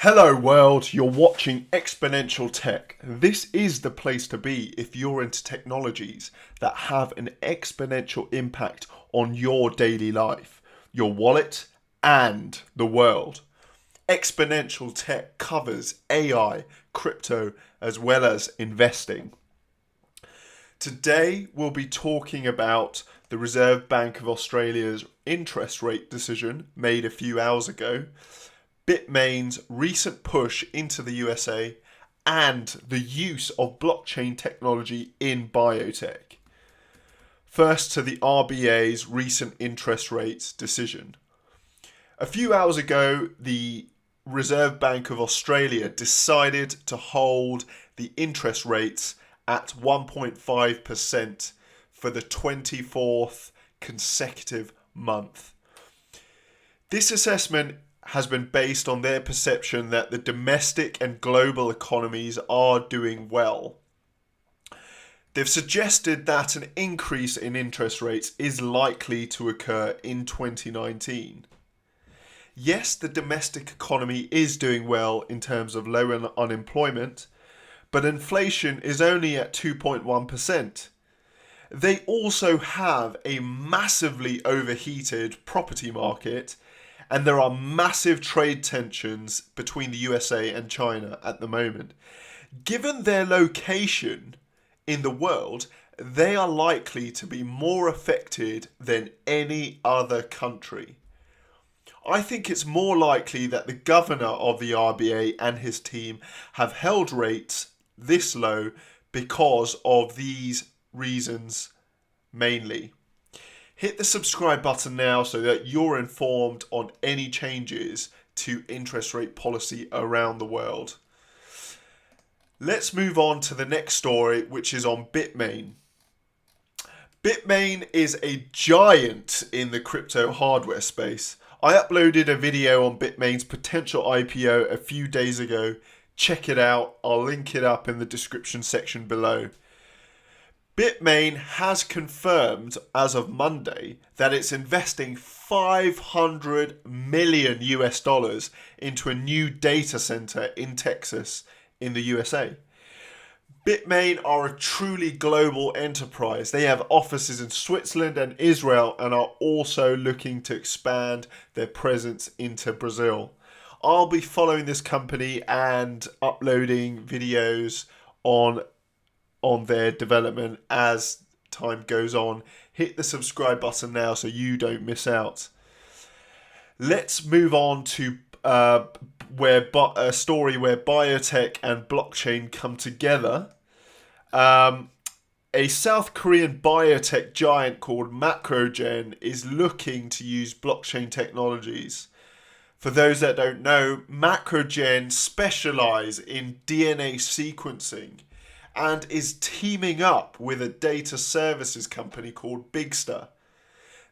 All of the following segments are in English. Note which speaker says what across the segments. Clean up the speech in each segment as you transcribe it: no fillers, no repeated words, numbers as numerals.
Speaker 1: Hello world, you're watching Exponential Tech. This is the place to be if you're into technologies that have an exponential impact on your daily life, your wallet, and the world. Exponential Tech covers AI, crypto, as well as investing. Today we'll be talking about the Reserve Bank of Australia's interest rate decision made a few hours ago, Bitmain's recent push into the USA, and the use of blockchain technology in biotech. First to the RBA's recent interest rates decision. A few hours ago, the Reserve Bank of Australia decided to hold the interest rates at 1.5% for the 24th consecutive month. This assessment has been based on their perception that the domestic and global economies are doing well. They've suggested that an increase in interest rates is likely to occur in 2019. Yes, the domestic economy is doing well in terms of low unemployment, but inflation is only at 2.1%. They also have a massively overheated property market, and there are massive trade tensions between the USA and China at the moment. Given their location in the world, they are likely to be more affected than any other country. I think it's more likely that the governor of the RBA and his team have held rates this low because of these reasons mainly. Hit the subscribe button now so that you're informed on any changes to interest rate policy around the world. Let's move on to the next story, which is on Bitmain. Bitmain is a giant in the crypto hardware space. I uploaded a video on Bitmain's potential IPO a few days ago. Check it out. I'll link it up in the description section below. Bitmain has confirmed as of Monday that it's investing $500 million into a new data center in Texas in the USA. Bitmain are a truly global enterprise. They have offices in Switzerland and Israel and are also looking to expand their presence into Brazil. I'll be following this company and uploading videos on their development as time goes on. Hit the subscribe button now so you don't miss out. Let's move on to a story where biotech and blockchain come together. A South Korean biotech giant called Macrogen is looking to use blockchain technologies. For those that don't know, Macrogen specialize in DNA sequencing and is teaming up with a data services company called Bigster.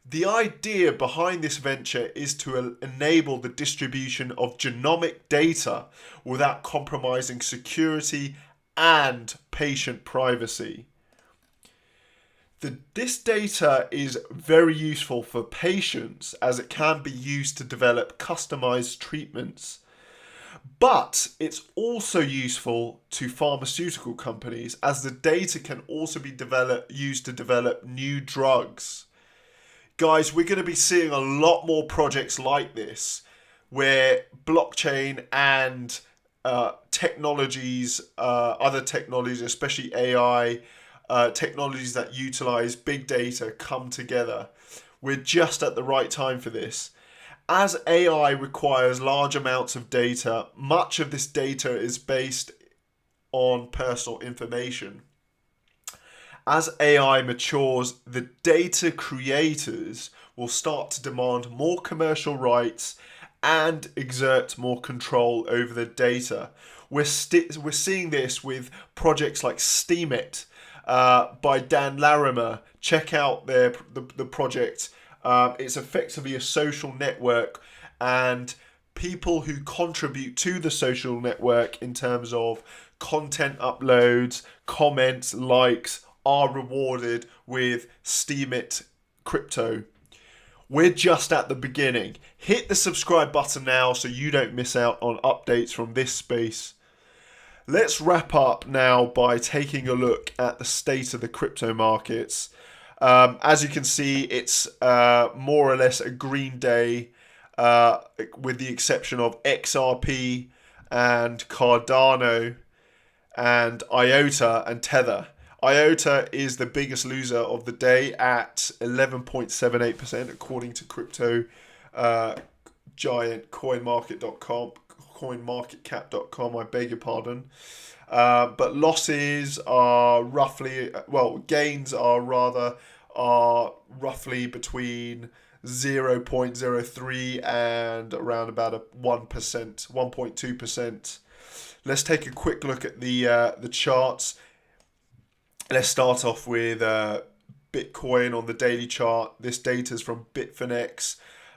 Speaker 1: The idea behind this venture is to enable the distribution of genomic data without compromising security and patient privacy. This data is very useful for patients as it can be used to develop customized treatments. But it's also useful to pharmaceutical companies as the data can also be used to develop new drugs. Guys, we're going to be seeing a lot more projects like this where blockchain and technologies, other technologies, especially AI, technologies that utilize big data come together. We're just at the right time for this. As AI requires large amounts of data, much of this data is based on personal information. As AI matures, the data creators will start to demand more commercial rights and exert more control over the data. We're seeing this with projects like Steemit by Dan Larimer. Check out the project. It's effectively a social network, and people who contribute to the social network in terms of content uploads, comments, likes are rewarded with Steemit crypto. We're just at the beginning. Hit the subscribe button now so you don't miss out on updates from this space. Let's wrap up now by taking a look at the state of the crypto markets. As you can see, it's more or less a green day, with the exception of XRP and Cardano and IOTA and Tether. IOTA is the biggest loser of the day at 11.78%, according to crypto giant coinmarketcap.com, I beg your pardon. But losses are gains are roughly between 0.03 and around about a 1%, 1.2%. Let's take a quick look at the charts. Let's start off with Bitcoin on the daily chart. This data is from Bitfinex.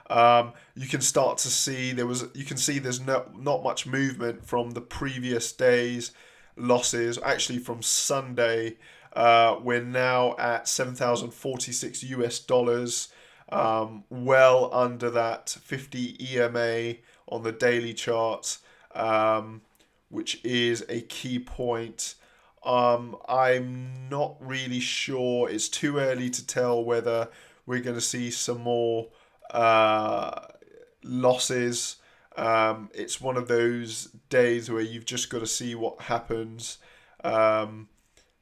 Speaker 1: You can start to see there's not much movement from the previous day's losses. Actually, from Sunday, we're now at 7,046 US dollars, well under that 50 EMA on the daily chart, which is a key point. I'm not really sure. It's too early to tell whether we're going to see some more losses. It's one of those days where you've just got to see what happens.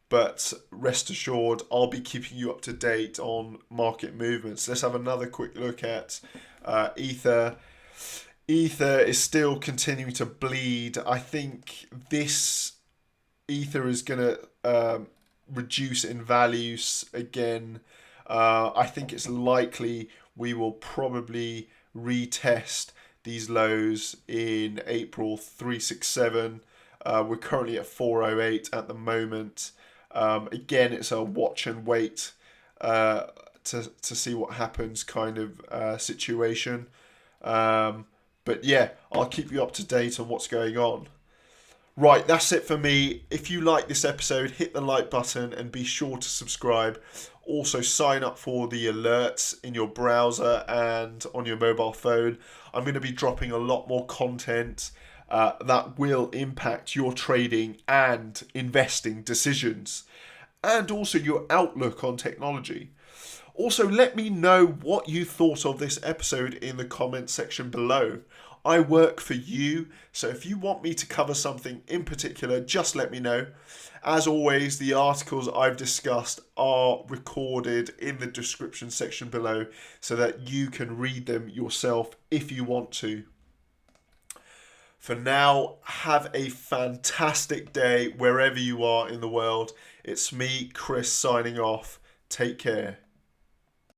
Speaker 1: But rest assured, I'll be keeping you up to date on market movements. Let's have another quick look at Ether. Ether is still continuing to bleed. I think this Ether is going to reduce in values again. I think it's likely we will probably retest these lows in April 367. We're currently at 408 at the moment. Again, it's a watch and wait to see what happens kind of situation. But yeah, I'll keep you up to date on what's going on. Right, that's it for me. If you like this episode, hit the like button and be sure to subscribe. Also, sign up for the alerts in your browser and on your mobile phone. I'm going to be dropping a lot more content that will impact your trading and investing decisions, and also your outlook on technology. Also, let me know what you thought of this episode in the comment section below. I work for you, so if you want me to cover something in particular, just let me know. As always, the articles I've discussed are recorded in the description section below so that you can read them yourself if you want to. For now, have a fantastic day wherever you are in the world. It's me, Chris, signing off. Take care.